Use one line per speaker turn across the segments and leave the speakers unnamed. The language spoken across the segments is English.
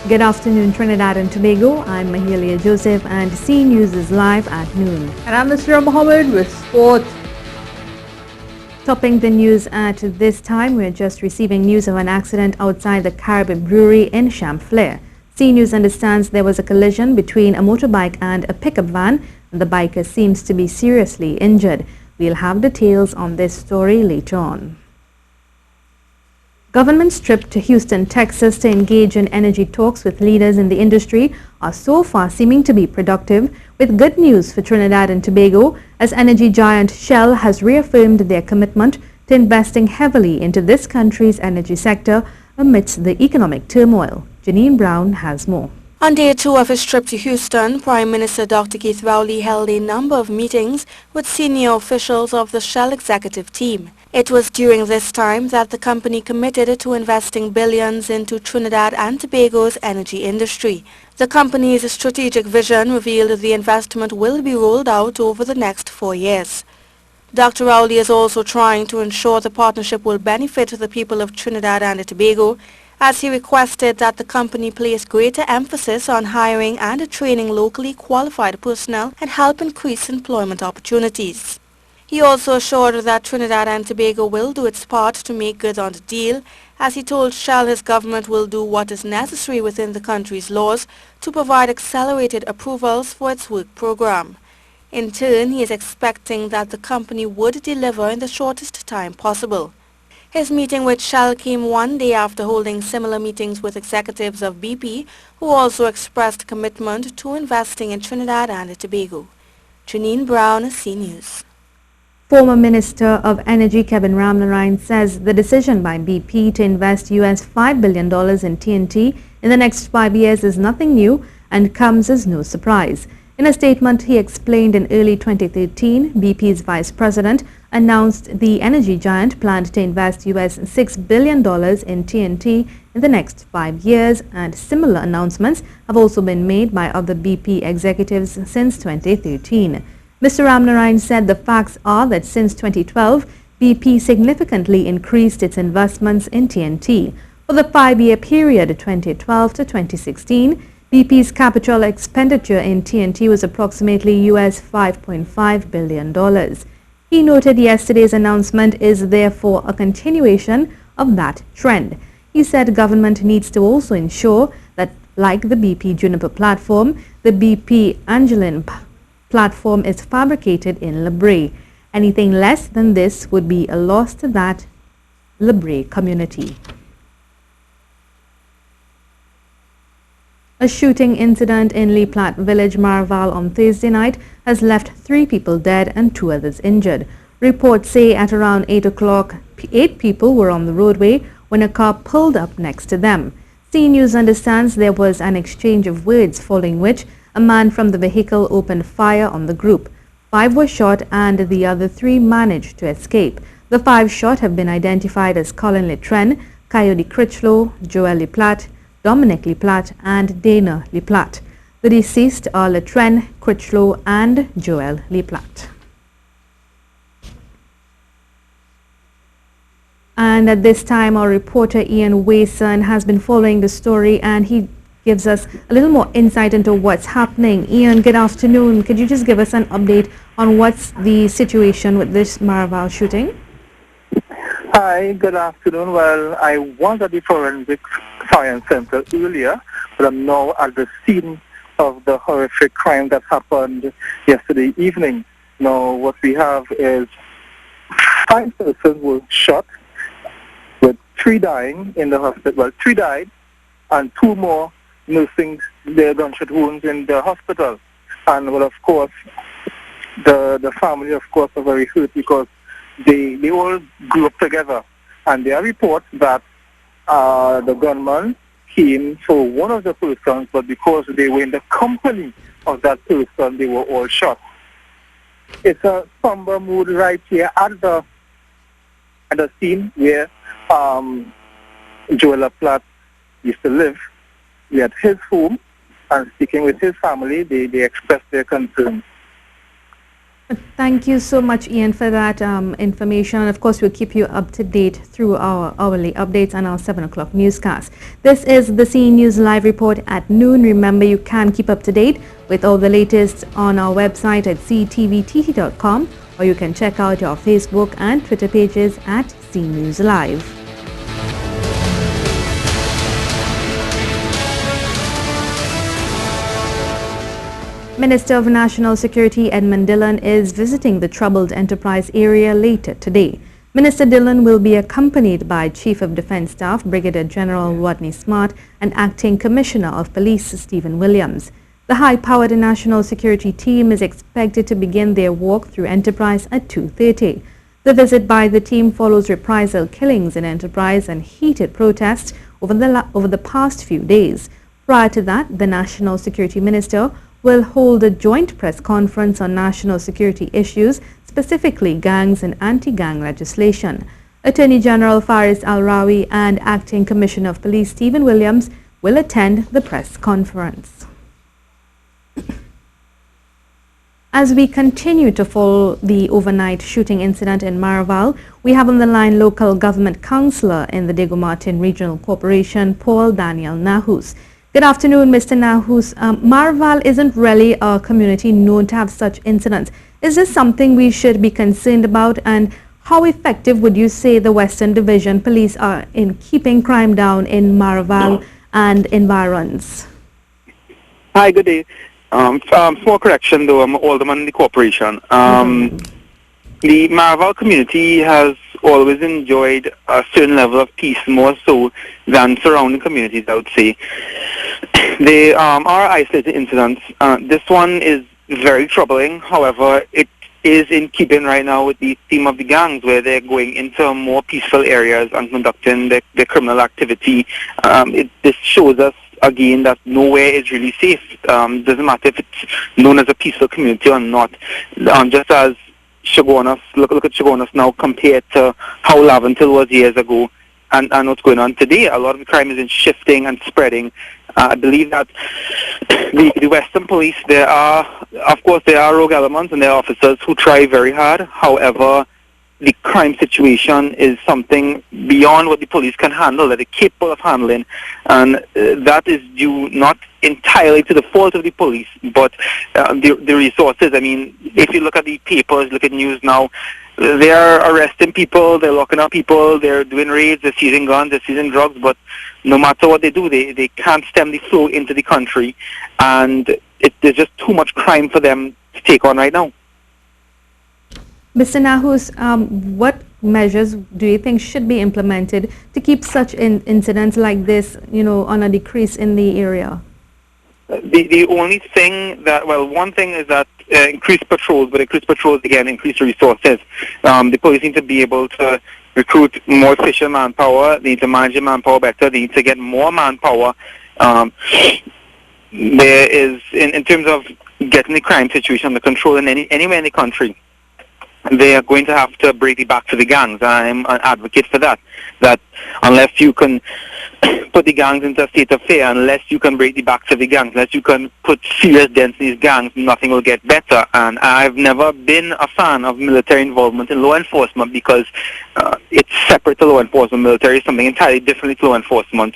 Good afternoon, Trinidad and Tobago. I'm Mahalia Joseph and C News is live at noon.
And I'm Mr. Mohammed with sport.
Topping the news at this time, we're just receiving news of an accident outside the Carib Brewery in Champlain. C News understands there was a collision between a motorbike and a pickup van, and the biker seems to be seriously injured. We'll have details on this story later on. Government's trip to Houston, Texas to engage in energy talks with leaders in the industry are so far seeming to be productive, with good news for Trinidad and Tobago as energy giant Shell has reaffirmed their commitment to investing heavily into this country's energy sector amidst the economic turmoil. Janine Brown has more.
On day 2 of his trip to Houston, Prime Minister Dr. Keith Rowley held a number of meetings with senior officials of the Shell executive team. It was during this time that the company committed to investing billions into Trinidad and Tobago's energy industry. The company's strategic vision revealed the investment will be rolled out over the next 4 years. Dr. Rowley is also trying to ensure the partnership will benefit the people of Trinidad and Tobago, as he requested that the company place greater emphasis on hiring and training locally qualified personnel and help increase employment opportunities. He also assured that Trinidad and Tobago will do its part to make good on the deal, as he told Shell his government will do what is necessary within the country's laws to provide accelerated approvals for its work program. In turn, he is expecting that the company would deliver in the shortest time possible. His meeting with Shell came one day after holding similar meetings with executives of BP, who also expressed commitment to investing in Trinidad and Tobago. Janine Brown, C News.
Former Minister of Energy Kevin Romney says the decision by BP to invest US $5 billion in TNT in the next 5 years is nothing new and comes as no surprise. In a statement, he explained in early 2013, BP's vice president announced the energy giant planned to invest US $6 billion in TNT in the next 5 years, and similar announcements have also been made by other BP executives since 2013. Mr. Romney said the facts are that since 2012, BP significantly increased its investments in TNT. For the 5-year period 2012 to 2016, BP's capital expenditure in TNT was approximately US $5.5 billion. He noted yesterday's announcement is therefore a continuation of that trend. He said government needs to also ensure that, like the BP Juniper platform, the BP Angeline platform is fabricated in Labray. Anything less than this would be a loss to that Labray community. A shooting incident in Platte village, Marval, on Thursday night has left 3 people dead and 2 others injured. Reports say at around 8 o'clock, 8 people were on the roadway when a car pulled up next to them. C News understands there was an exchange of words, following which a man from the vehicle opened fire on the group. 5 were shot and the other 3 managed to escape. The 5 shot have been identified as Colin Letren, Coyote Critchlow, Joel Platte, Dominic Platte and Dana Platte. The deceased are Letren, Critchlow and Joel Platte. And at this time, our reporter Ian Wason has been following the story, and he gives us a little more insight into what's happening. Ian, good afternoon. Could you just give us an update on what's the situation with this Marval shooting?
Hi, good afternoon. Well, I was at the Forensic Science Center earlier, but I'm now at the scene of the horrific crime that happened yesterday evening. Now, what we have is 5 persons were shot, with 3 dying in the hospital. Well, 3 died, and 2 more nursing their gunshot wounds in the hospital. And, well, of course, the family, of course, are very hurt because they all grew up together. And there are reports that the gunman came for one of the persons, but because they were in the company of that person, they were all shot. It's a somber mood right here at the scene where Joel Platte used to live. We at his home, and speaking with his family, they expressed their concerns.
Thank you so much, Ian, for that information. And of course, we'll keep you up to date through our hourly updates and our 7 o'clock newscast. This is the CE News Live Report at noon. Remember, you can keep up to date with all the latest on our website at ctvtt.com, or you can check out our Facebook and Twitter pages at CE News Live. Minister of National Security Edmund Dillon is visiting the troubled Enterprise area later today. Minister Dillon will be accompanied by Chief of Defence Staff Brigadier General Rodney Smart and Acting Commissioner of Police Stephen Williams. The high-powered national security team is expected to begin their walk through Enterprise at 2:30. The visit by the team follows reprisal killings in Enterprise and heated protests over the past few days. Prior to that, the National Security Minister will hold a joint press conference on national security issues, specifically gangs and anti-gang legislation. Attorney General Faris Al-Rawi and Acting Commissioner of Police Stephen Williams will attend the press conference. As we continue to follow the overnight shooting incident in Maraval, we have on the line local government councillor in the Diego Martin Regional Corporation, Paul Daniel Nahus. Good afternoon, Mr. Nahus. Maraval isn't really a community known to have such incidents. Is this something we should be concerned about, and how effective would you say the Western Division Police are in keeping crime down in Maraval and environs?
Hi, good day. Small correction though, I'm alderman in the corporation. The Maraval community has always enjoyed a certain level of peace, more so than surrounding communities, I would say. They are isolated incidents. This one is very troubling. However, it is in keeping right now with the theme of the gangs, where they're going into more peaceful areas and conducting their criminal activity. This shows us again that nowhere is really safe. Doesn't matter if it's known as a peaceful community or not. Just as Shogunas, look at Shogunas now compared to how Laventil was years ago and what's going on today. A lot of the crime is in shifting and spreading. I believe that the Western Police, of course there are rogue elements and there are officers who try very hard. However, the crime situation is something beyond what the police can handle, that they're capable of handling, and that is due not entirely to the fault of the police, but the resources. I mean, if you look at the papers, look at news now, they are arresting people, they're locking up people, they're doing raids, they're seizing guns, they're seizing drugs, but no matter what they do, they can't stem the flow into the country, and there's just too much crime for them to take on right now.
Mr. Nahus, what measures do you think should be implemented to keep such incidents like this, on a decrease in the area?
The only thing that, well, one thing is that increased patrols, but increased patrols, again, increased resources. The police need to be able to recruit more efficient manpower. They need to manage the manpower better. They need to get more manpower. There is, in terms of getting the crime situation under control anywhere in the country, they are going to have to break the back to the gangs. I'm an advocate for that. That unless you can put the gangs into a state of fear, unless you can break the backs of the gangs, unless you can put serious dents in these gangs, nothing will get better. And I've never been a fan of military involvement in law enforcement because it's separate to law enforcement. Military is something entirely different to law enforcement.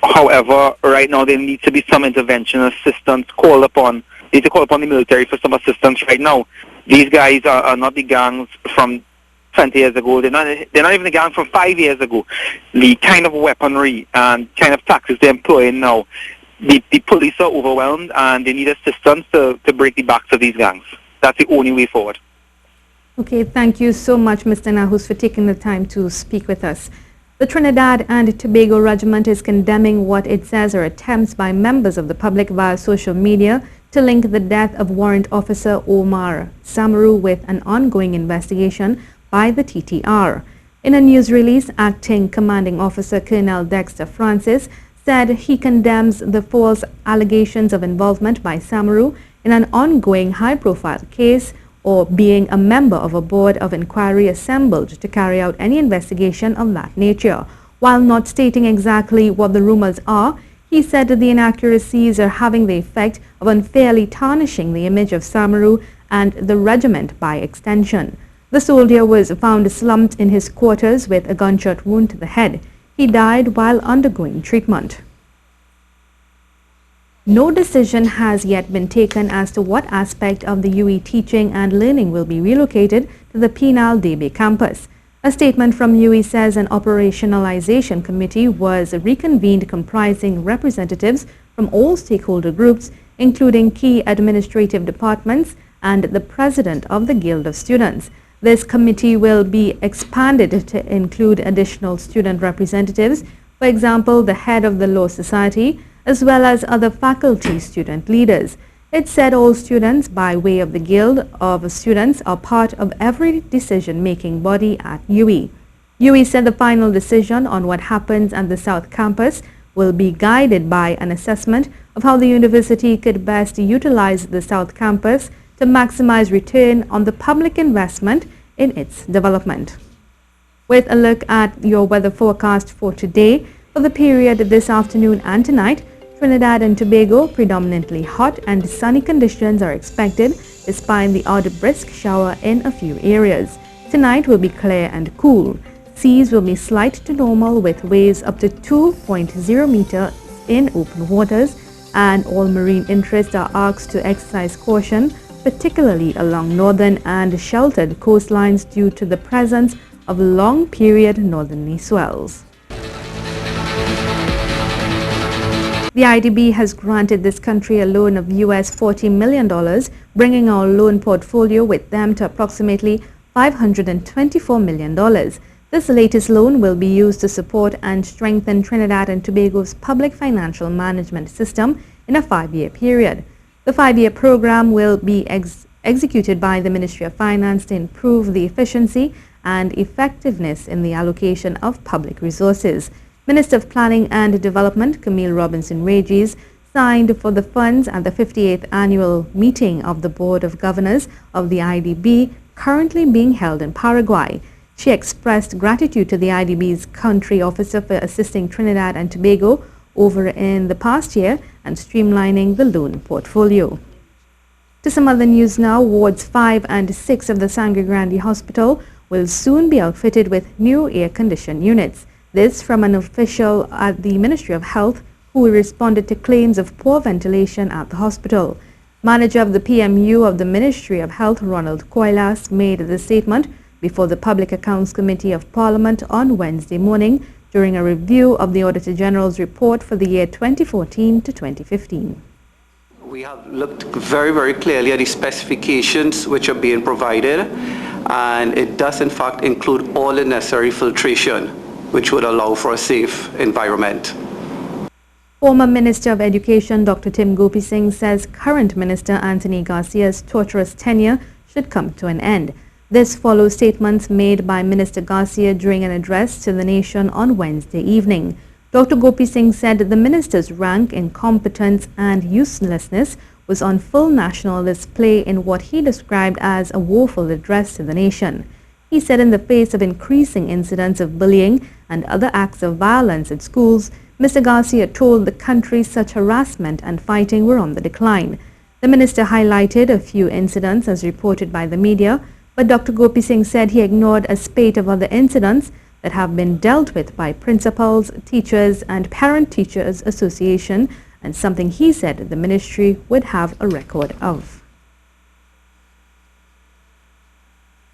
However, right now there needs to be some intervention, assistance called upon. They need to call upon the military for some assistance right now. These guys are not the gangs from 20 years ago. They're not even the gangs from 5 years ago. The kind of weaponry and kind of tactics they're employing now, the police are overwhelmed and they need assistance to break the backs of these gangs. That's the only way forward.
Okay, thank you so much, Mr. Nahus, for taking the time to speak with us. The Trinidad and Tobago Regiment is condemning what it says are attempts by members of the public via social media to link the death of Warrant Officer Omar Samaru with an ongoing investigation by the TTR. In a news release, Acting Commanding Officer Colonel Dexter Francis said he condemns the false allegations of involvement by Samaru in an ongoing high-profile case or being a member of a board of inquiry assembled to carry out any investigation of that nature. While not stating exactly what the rumors are, he said that the inaccuracies are having the effect of unfairly tarnishing the image of Samaru and the Regiment by extension. The soldier was found slumped in his quarters with a gunshot wound to the head. He died while undergoing treatment. No decision has yet been taken as to what aspect of the UE teaching and learning will be relocated to the Penal Debe campus. A statement from UE says an operationalization committee was reconvened comprising representatives from all stakeholder groups, including key administrative departments and the president of the Guild of Students. This committee will be expanded to include additional student representatives, for example, the head of the Law Society, as well as other faculty student leaders. It said all students, by way of the Guild of Students, are part of every decision-making body at UE. UE said the final decision on what happens at the South Campus will be guided by an assessment of how the university could best utilize the South Campus to maximize return on the public investment in its development. With a look at your weather forecast for today, for the period this afternoon and tonight, Trinidad and Tobago, predominantly hot and sunny conditions are expected despite the odd brisk shower in a few areas. Tonight will be clear and cool. Seas will be slight to normal with waves up to 2.0 meters in open waters, and all marine interests are asked to exercise caution, particularly along northern and sheltered coastlines due to the presence of long-period northerly swells. The IDB has granted this country a loan of US $40 million, bringing our loan portfolio with them to approximately $524 million. This latest loan will be used to support and strengthen Trinidad and Tobago's public financial management system in a 5-year period. The 5-year program will be executed by the Ministry of Finance to improve the efficiency and effectiveness in the allocation of public resources. Minister of Planning and Development Camille Robinson-Regis signed for the funds at the 58th annual meeting of the Board of Governors of the IDB currently being held in Paraguay. She expressed gratitude to the IDB's country officer for assisting Trinidad and Tobago over in the past year and streamlining the loan portfolio. To some other news now, wards 5 and 6 of the Sangre Grande Hospital will soon be outfitted with new air-conditioned units. This from an official at the Ministry of Health who responded to claims of poor ventilation at the hospital. Manager of the PMU of the Ministry of Health, Ronald Coilas, made the statement before the Public Accounts Committee of Parliament on Wednesday morning during a review of the Auditor General's report for the year 2014 to 2015.
We have looked very, very clearly at the specifications which are being provided, and it does in fact include all the necessary filtration which would allow for a safe environment.
Former Minister of Education Dr. Tim Gopi Singh says current Minister Anthony Garcia's torturous tenure should come to an end. This follows statements made by Minister Garcia during an address to the nation on Wednesday evening. Dr. Gopi Singh said the minister's rank, incompetence and uselessness was on full national display in what he described as a woeful address to the nation. He said in the face of increasing incidents of bullying and other acts of violence at schools, Mr. Garcia told the country such harassment and fighting were on the decline. The minister highlighted a few incidents as reported by the media, but Dr. Gopi Singh said he ignored a spate of other incidents that have been dealt with by principals, teachers and Parent-Teachers Association, and something he said the ministry would have a record of.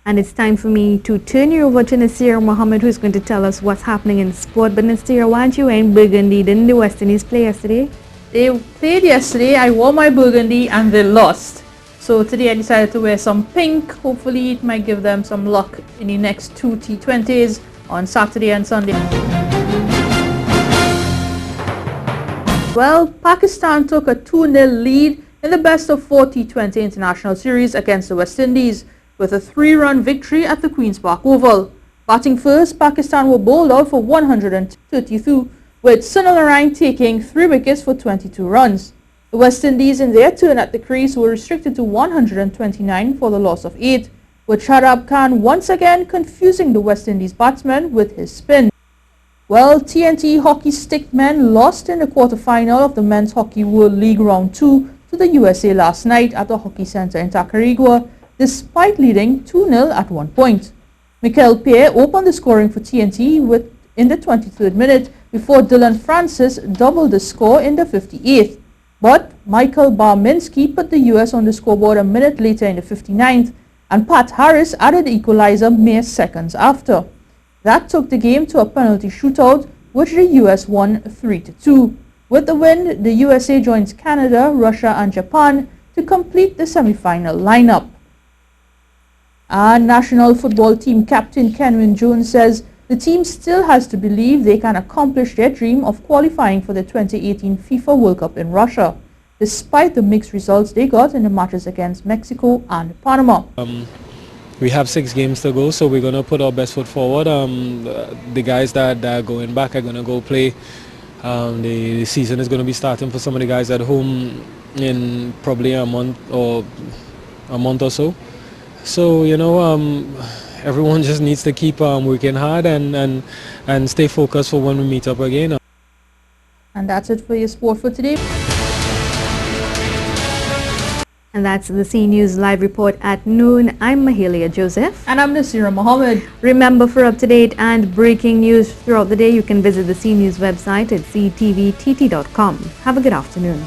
And it's time for me to turn you over to Nasir Mohammed, who's going to tell us what's happening in sport. But Nasir, why aren't you wearing burgundy? Didn't the West Indies play yesterday?
They played yesterday. I wore my burgundy and they lost. So today I decided to wear some pink. Hopefully it might give them some luck in the next 2 T20s on Saturday and Sunday. Well, Pakistan took a 2-0 lead in the best of 4 T20 international series against the West Indies, with a 3-run victory at the Queen's Park Oval. Batting first, Pakistan were bowled out for 132, with Sunil Narine taking 3 wickets for 22 runs. The West Indies in their turn at the crease were restricted to 129 for the loss of 8, with Shadab Khan once again confusing the West Indies batsmen with his spin. Well, TNT hockey stick men lost in the quarter-final of the Men's Hockey World League Round 2 to to the USA last night at the Hockey Center in Tacarigua, despite leading 2-0 at one point. Mikel Pierre opened the scoring for TNT in the 23rd minute before Dylan Francis doubled the score in the 58th. But Michael Barminski put the US on the scoreboard a minute later in the 59th, and Pat Harris added the equalizer mere seconds after. That took the game to a penalty shootout, which the US won 3-2. With the win, the USA joins Canada, Russia and Japan to complete the semi-final lineup. And national football team captain Kenwin Jones says the team still has to believe they can accomplish their dream of qualifying for the 2018 FIFA World Cup in Russia, despite the mixed results they got in the matches against Mexico and Panama.
We have 6 games to go, so we're going to put our best foot forward. The guys that are going back are going to go play. The season is going to be starting for some of the guys at home in probably a month or so. So, you know, everyone just needs to keep working hard and stay focused for when we meet up again.
And that's it for your sport for today.
And that's the C News Live Report at noon. I'm Mahalia Joseph.
And I'm Nasira Mohammed.
Remember, for up-to-date and breaking news throughout the day, you can visit the C News website at ctvtt.com. Have a good afternoon.